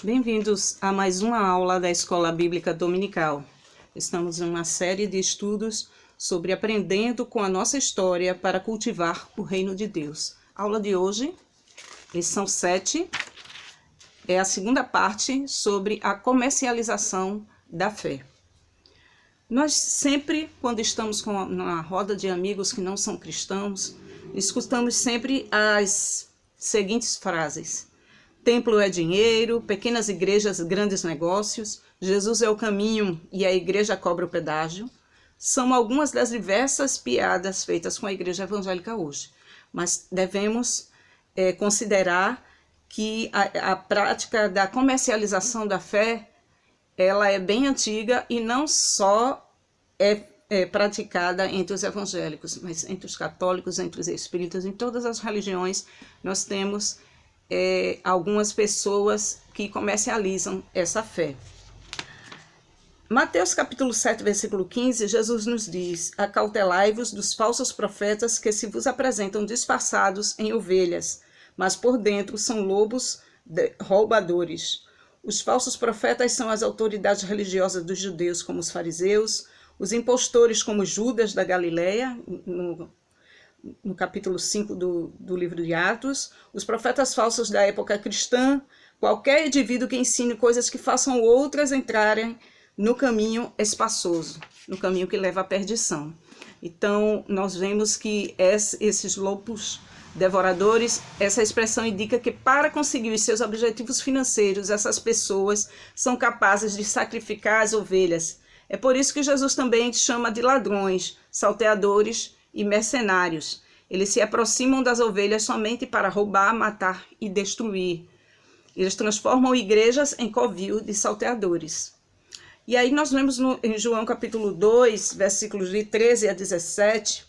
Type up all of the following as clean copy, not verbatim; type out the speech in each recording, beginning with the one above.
Bem-vindos a mais uma aula da Escola Bíblica Dominical. Estamos em uma série de estudos sobre aprendendo com a nossa história para cultivar o reino de Deus. A aula de hoje, lição 7, é a segunda parte sobre a comercialização da fé. Nós sempre, quando estamos com uma roda de amigos que não são cristãos, escutamos sempre as seguintes frases: templo é dinheiro, pequenas igrejas, grandes negócios, Jesus é o caminho e a igreja cobra o pedágio. São algumas das diversas piadas feitas com a igreja evangélica hoje. Mas devemos considerar que a prática da comercialização da fé, ela é bem antiga e não só é praticada entre os evangélicos, mas entre os católicos, entre os espíritas, em todas as religiões, nós temos algumas pessoas que comercializam essa fé. Mateus capítulo 7, versículo 15, Jesus nos diz: acautelai-vos dos falsos profetas que se vos apresentam disfarçados em ovelhas, mas por dentro são lobos roubadores. Os falsos profetas são as autoridades religiosas dos judeus, como os fariseus, os impostores, como Judas da Galileia, no capítulo 5 do livro de Atos, os profetas falsos da época cristã, qualquer indivíduo que ensine coisas que façam outras entrarem no caminho espaçoso, no caminho que leva à perdição. Então, nós vemos que esses lobos devoradores, essa expressão indica que para conseguir os seus objetivos financeiros, essas pessoas são capazes de sacrificar as ovelhas. É por isso que Jesus também chama de ladrões, salteadores e mercenários. Eles se aproximam das ovelhas somente para roubar, matar e destruir. Eles transformam igrejas em covil de salteadores. E aí nós vemos em João capítulo 2, versículos de 13 a 17,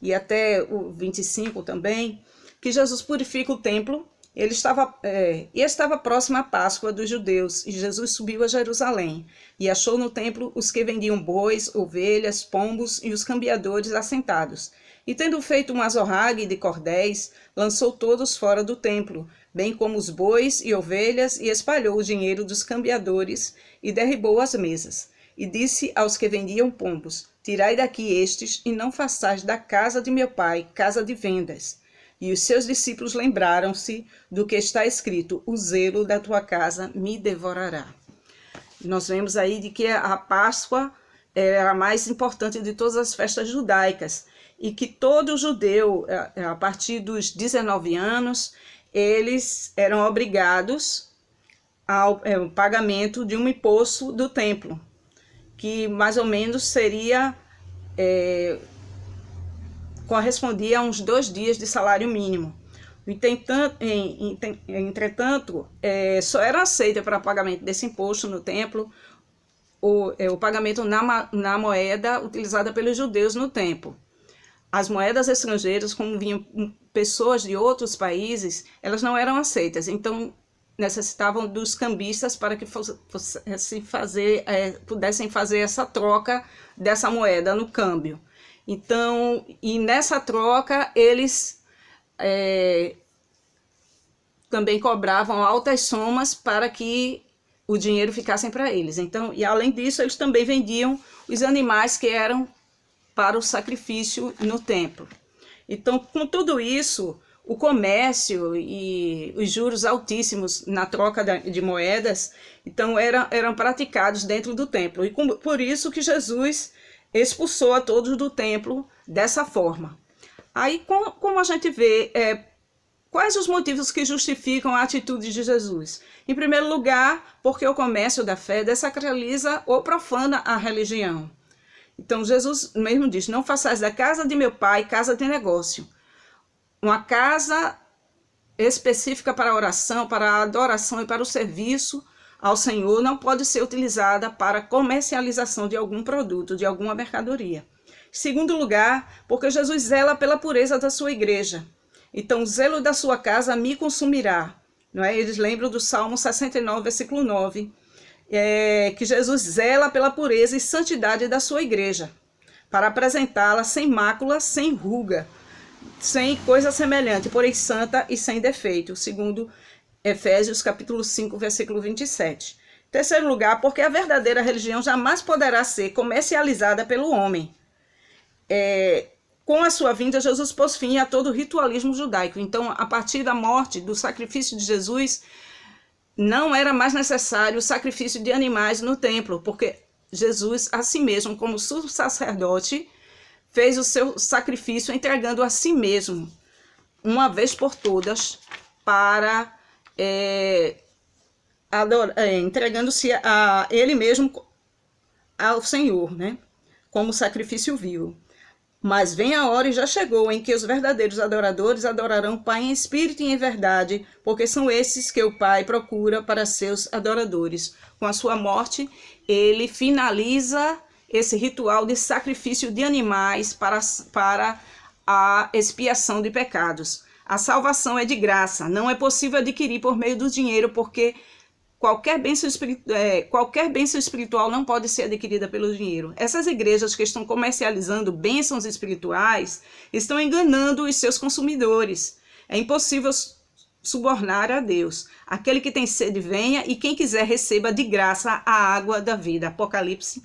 e até o 25 também, que Jesus purifica o templo. Ele estava próximo à Páscoa dos judeus, e Jesus subiu a Jerusalém, e achou no templo os que vendiam bois, ovelhas, pombos e os cambiadores assentados. E tendo feito um azorrague de cordéis, lançou todos fora do templo, bem como os bois e ovelhas, e espalhou o dinheiro dos cambiadores, e derribou as mesas. E disse aos que vendiam pombos: tirai daqui estes, e não façais da casa de meu pai casa de vendas. E os seus discípulos lembraram-se do que está escrito: o zelo da tua casa me devorará. Nós vemos aí de que a Páscoa era a mais importante de todas as festas judaicas, e que todo judeu, a partir dos 19 anos, eles eram obrigados ao pagamento de um imposto do templo, que mais ou menos correspondia a uns 2 dias de salário mínimo. Entretanto, só era aceita para pagamento desse imposto no templo o pagamento na moeda utilizada pelos judeus no templo. As moedas estrangeiras, como vinham pessoas de outros países, elas não eram aceitas. Então, necessitavam dos cambistas para que pudessem fazer essa troca dessa moeda no câmbio. Então, e nessa troca, eles também cobravam altas somas para que o dinheiro ficasse para eles. Então, e além disso, eles também vendiam os animais que eram para o sacrifício no templo. Então, com tudo isso, o comércio e os juros altíssimos na troca de moedas, então eram praticados dentro do templo. E por isso que Jesus expulsou a todos do templo dessa forma. Aí, como a gente vê, quais os motivos que justificam a atitude de Jesus? Em primeiro lugar, porque o comércio da fé desacraliza ou profana a religião. Então, Jesus mesmo diz: não façais da casa de meu pai casa de negócio. Uma casa específica para a oração, para a adoração e para o serviço ao Senhor não pode ser utilizada para comercialização de algum produto, de alguma mercadoria. Em segundo lugar, porque Jesus zela pela pureza da sua igreja. Então, o zelo da sua casa me consumirá. Não é? Eles lembram do Salmo 69, versículo 9, que Jesus zela pela pureza e santidade da sua igreja, para apresentá-la sem mácula, sem ruga, sem coisa semelhante, porém santa e sem defeito, segundo Efésios capítulo 5, versículo 27. Terceiro lugar, porque a verdadeira religião jamais poderá ser comercializada pelo homem. Com a sua vinda, Jesus pôs fim a todo o ritualismo judaico. Então, a partir da morte, do sacrifício de Jesus, não era mais necessário o sacrifício de animais no templo, porque Jesus, a si mesmo, como sumo sacerdote, fez o seu sacrifício entregando a si mesmo, uma vez por todas, para entregando-se a ele mesmo ao Senhor, né? Como sacrifício vivo. Mas vem a hora e já chegou em que os verdadeiros adoradores adorarão o Pai em espírito e em verdade, porque são esses que o Pai procura para seus adoradores. Com a sua morte, ele finaliza esse ritual de sacrifício de animais para a expiação de pecados. A salvação é de graça, não é possível adquirir por meio do dinheiro, porque qualquer bênção espiritual não pode ser adquirida pelo dinheiro. Essas igrejas que estão comercializando bênçãos espirituais estão enganando os seus consumidores. É impossível subornar a Deus. Aquele que tem sede, venha, e quem quiser receba de graça a água da vida. Apocalipse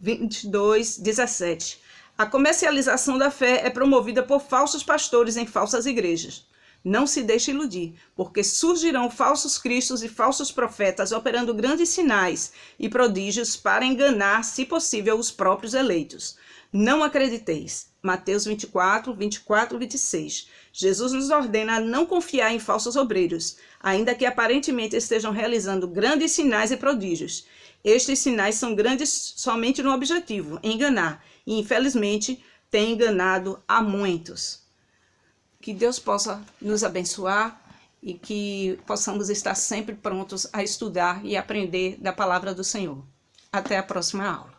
22, 17. A comercialização da fé é promovida por falsos pastores em falsas igrejas. Não se deixe iludir, porque surgirão falsos cristos e falsos profetas operando grandes sinais e prodígios para enganar, se possível, os próprios eleitos. Não acrediteis. Mateus 24, 24, 26. Jesus nos ordena a não confiar em falsos obreiros, ainda que aparentemente estejam realizando grandes sinais e prodígios. Estes sinais são grandes somente no objetivo, enganar, e infelizmente tem enganado a muitos. Que Deus possa nos abençoar e que possamos estar sempre prontos a estudar e aprender da palavra do Senhor. Até a próxima aula.